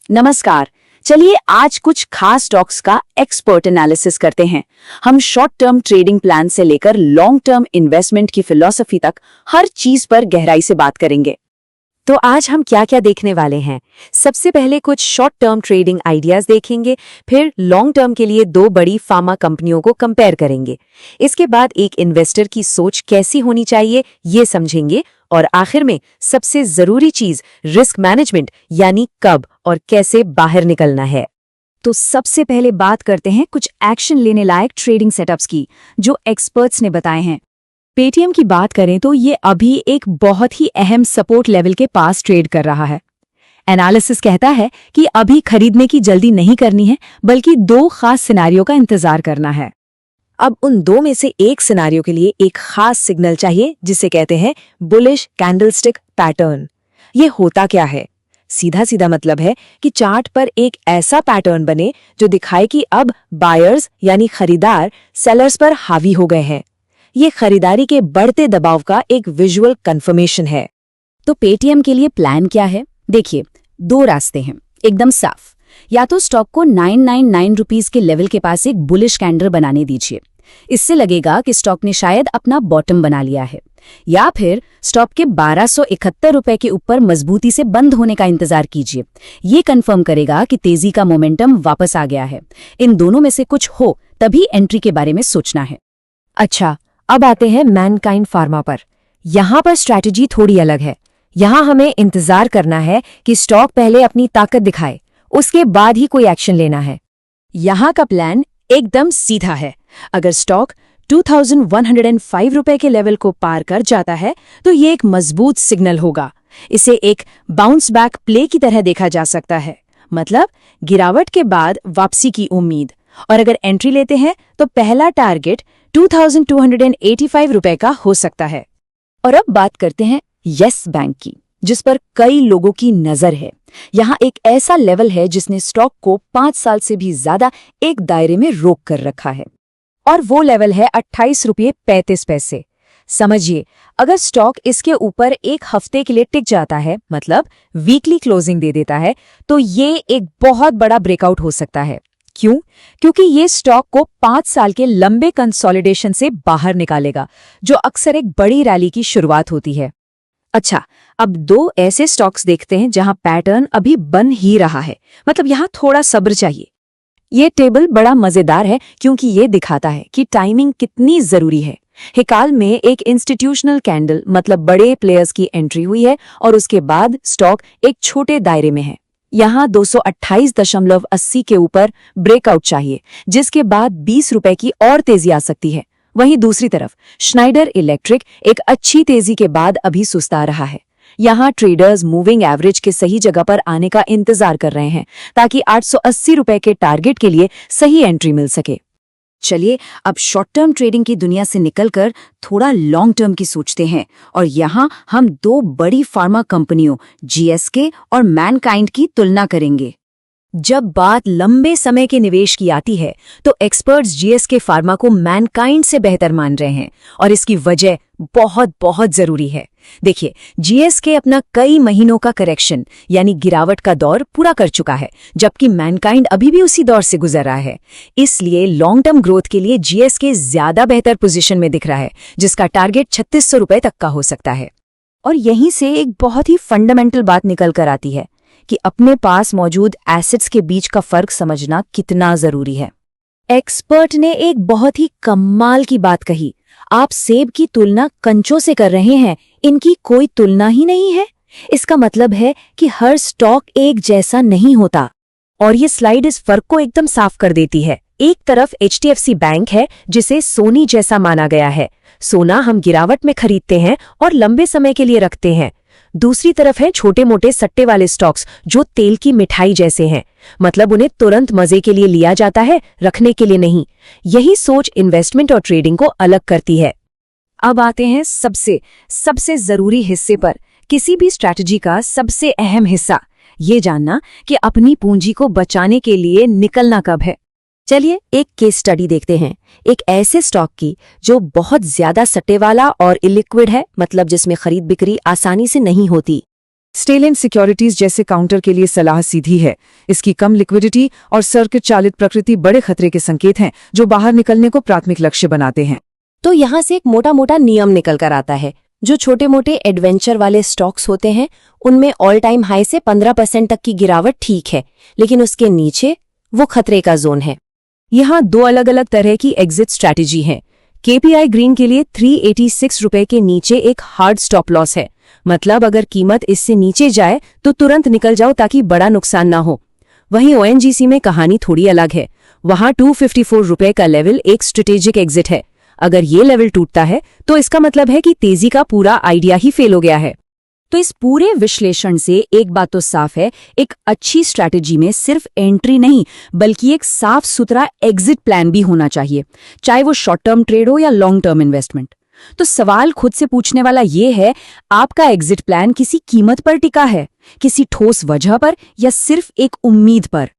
नमस्कार। चलिए आज कुछ खास स्टॉक्स का एक्सपर्ट एनालिसिस करते हैं। हम शॉर्ट टर्म ट्रेडिंग प्लान से लेकर लॉन्ग टर्म इन्वेस्टमेंट की फिलॉसफी तक हर चीज पर गहराई से बात करेंगे। तो आज हम क्या क्या देखने वाले हैं? सबसे पहले कुछ शॉर्ट टर्म ट्रेडिंग आइडियाज देखेंगे, फिर लॉन्ग टर्म के लिए दो बड़ी फार्मा कंपनियों को कंपेयर करेंगे। इसके बाद एक इन्वेस्टर की सोच कैसी होनी चाहिए ये समझेंगे, और आखिर में सबसे जरूरी चीज रिस्क मैनेजमेंट, यानी कब और कैसे बाहर निकलना है। तो सबसे पहले बात करते हैं कुछ एक्शन लेने लायक ट्रेडिंग सेटअप्स की, जो एक्सपर्ट्स ने बताए हैं। पेटीएम की बात करें तो ये अभी एक बहुत ही अहम सपोर्ट लेवल के पास ट्रेड कर रहा है। एनालिसिस कहता है कि अभी खरीदने की जल्दी नहीं करनी है, बल्कि दो खास सिनेरियो का इंतजार करना है। अब उन दो में से एक सिनेरियो के लिए एक खास सिग्नल चाहिए, जिसे कहते हैं बुलिश कैंडलस्टिक पैटर्न। ये होता क्या है? सीधा सीधा मतलब है कि चार्ट पर एक ऐसा पैटर्न बने जो दिखाए कि अब बायर्स यानी खरीदार सेलर्स पर हावी हो गए हैं। ये खरीदारी के बढ़ते दबाव का एक विजुअल कंफर्मेशन है। तो पेटीएम के लिए प्लान क्या है? देखिए, दो रास्ते हैं, एकदम साफ। या तो स्टॉक को 999 रुपीस के लेवल के पास एक बुलिश कैंडल बनाने दीजिए। इससे लगेगा कि स्टॉक ने शायद अपना बॉटम बना लिया है। या फिर स्टॉक के 1271 रुपए के ऊपर मजबूती से बंद होने का इंतजार कीजिए। ये कंफर्म करेगा कि तेजी का मोमेंटम वापस आ गया है। इन दोनों में से कुछ हो तभी एंट्री के बारे में सोचना है। अच्छा, अब आते हैं मैनकाइंड फार्मा पर। यहाँ पर स्ट्रैटेजी थोड़ी अलग है। यहाँ हमें इंतजार करना है कि स्टॉक पहले अपनी ताकत दिखाए, उसके बाद ही कोई एक्शन लेना है। यहाँ का प्लान एकदम सीधा है। अगर स्टॉक 2105 रुपए के लेवल को पार कर जाता है तो ये एक मजबूत सिग्नल होगा। इसे एक बाउंस बैक प्ले की तरह देखा जा सकता है, मतलब गिरावट के बाद वापसी की उम्मीद। और अगर एंट्री लेते हैं तो पहला टारगेट 2285 रुपए का हो सकता है। और अब बात करते हैं येस बैंक की, जिस पर कई लोगों की नजर है। यहाँ एक ऐसा लेवल है जिसने स्टॉक को 5 साल से भी ज्यादा एक दायरे में रोक कर रखा है, और वो लेवल है 28 रुपये 35 पैसे। समझिए, अगर स्टॉक इसके ऊपर एक हफ्ते के लिए टिक जाता है, मतलब वीकली क्लोजिंग दे देता है, तो ये एक बहुत बड़ा ब्रेकआउट हो सकता है। क्यों? क्योंकि ये स्टॉक को 5 साल के लंबे कंसोलिडेशन से बाहर निकालेगा, जो अक्सर एक बड़ी रैली की शुरुआत होती है। अच्छा, अब दो ऐसे स्टॉक्स देखते हैं जहां पैटर्न अभी बन ही रहा है, मतलब यहां थोड़ा सब्र चाहिए। ये टेबल बड़ा मजेदार है क्योंकि ये दिखाता है कि टाइमिंग कितनी जरूरी है। हिकाल में एक इंस्टीट्यूशनल कैंडल, मतलब बड़े प्लेयर्स की एंट्री हुई है, और उसके बाद स्टॉक एक छोटे दायरे में है। यहाँ 228.80 के ऊपर ब्रेकआउट चाहिए, जिसके बाद 20 रुपए की और तेजी आ सकती है। वहीं दूसरी तरफ श्नाइडर इलेक्ट्रिक एक अच्छी तेजी के बाद अभी सुस्ता रहा है। यहाँ ट्रेडर्स मूविंग एवरेज के सही जगह पर आने का इंतजार कर रहे हैं, ताकि 880 रुपए के टारगेट के लिए सही एंट्री मिल सके। चलिए अब शॉर्ट टर्म ट्रेडिंग की दुनिया से निकलकर थोड़ा लॉन्ग टर्म की सोचते हैं, और यहाँ हम दो बड़ी फार्मा कंपनियों जीएसके और मैनकाइंड की तुलना करेंगे। जब बात लंबे समय के निवेश की आती है तो एक्सपर्ट्स जीएसके फार्मा को मैनकाइंड से बेहतर मान रहे हैं, और इसकी वजह बहुत बहुत जरूरी है। देखिए, जीएसके अपना कई महीनों का करेक्शन यानी गिरावट का दौर पूरा कर चुका है, जबकि मैनकाइंड अभी भी उसी दौर से गुजर रहा है। इसलिए लॉन्ग टर्म ग्रोथ के लिए जीएसके ज्यादा बेहतर पोजीशन में दिख रहा है, जिसका टारगेट 3600 रुपए तक का हो सकता है। और यहीं से एक बहुत ही फंडामेंटल बात निकल कर आती है कि अपने पास मौजूद एसेट्स के बीच का फर्क समझना कितना जरूरी है। एक्सपर्ट ने एक बहुत ही कमाल की बात कही, आप सेब की तुलना कंचों से कर रहे हैं, इनकी कोई तुलना ही नहीं है। इसका मतलब है कि हर स्टॉक एक जैसा नहीं होता, और ये स्लाइड इस फर्क को एकदम साफ कर देती है। एक तरफ एचडीएफसी बैंक है, जिसे सोनी जैसा माना गया है। सोना हम गिरावट में खरीदते हैं और लंबे समय के लिए रखते हैं। दूसरी तरफ है छोटे मोटे सट्टे वाले स्टॉक्स, जो तेल की मिठाई जैसे हैं, मतलब उन्हें तुरंत मजे के लिए लिया जाता है, रखने के लिए नहीं। यही सोच इन्वेस्टमेंट और ट्रेडिंग को अलग करती है। अब आते हैं सबसे जरूरी हिस्से पर, किसी भी स्ट्रैटेजी का सबसे अहम हिस्सा, ये जानना कि अपनी पूंजी को बचाने के लिए निकलना कब है। चलिए एक केस स्टडी देखते हैं, एक ऐसे स्टॉक की जो बहुत ज्यादा सट्टे वाला और इलिक्विड है, मतलब जिसमें खरीद बिक्री आसानी से नहीं होती। स्टेलिन सिक्योरिटीज जैसे काउंटर के लिए सलाह सीधी है। इसकी कम लिक्विडिटी और सर्किट चालित प्रकृति बड़े खतरे के संकेत हैं जो बाहर निकलने को प्राथमिक लक्ष्य बनाते हैं। तो यहाँ से एक मोटा मोटा नियम निकल कर आता है। जो छोटे मोटे एडवेंचर वाले स्टॉक्स होते हैं उनमें ऑल टाइम हाई से 15% तक की गिरावट ठीक है, लेकिन उसके नीचे वो खतरे का जोन है। यहाँ दो अलग अलग तरह की एग्जिट स्ट्रैटेजी है। केपीआई ग्रीन के लिए 386 रुपए के नीचे एक हार्ड स्टॉप लॉस है, मतलब अगर कीमत इससे नीचे जाए तो तुरंत निकल जाओ ताकि बड़ा नुकसान ना हो। वहीं ओएनजीसी में कहानी थोड़ी अलग है। वहां 254 रुपए का लेवल एक स्ट्रेटेजिक एग्जिट है। अगर ये लेवल टूटता है तो इसका मतलब है कि तेजी का पूरा आइडिया ही फेल हो गया है। तो इस पूरे विश्लेषण से एक बात तो साफ है, एक अच्छी स्ट्रैटेजी में सिर्फ एंट्री नहीं बल्कि एक साफ सुथरा एग्जिट प्लान भी होना चाहिए, चाहे वो शॉर्ट टर्म ट्रेड हो या लॉन्ग टर्म इन्वेस्टमेंट। तो सवाल खुद से पूछने वाला ये है, आपका एग्जिट प्लान किसी कीमत पर टिका है, किसी ठोस वजह पर या सिर्फ एक उम्मीद पर?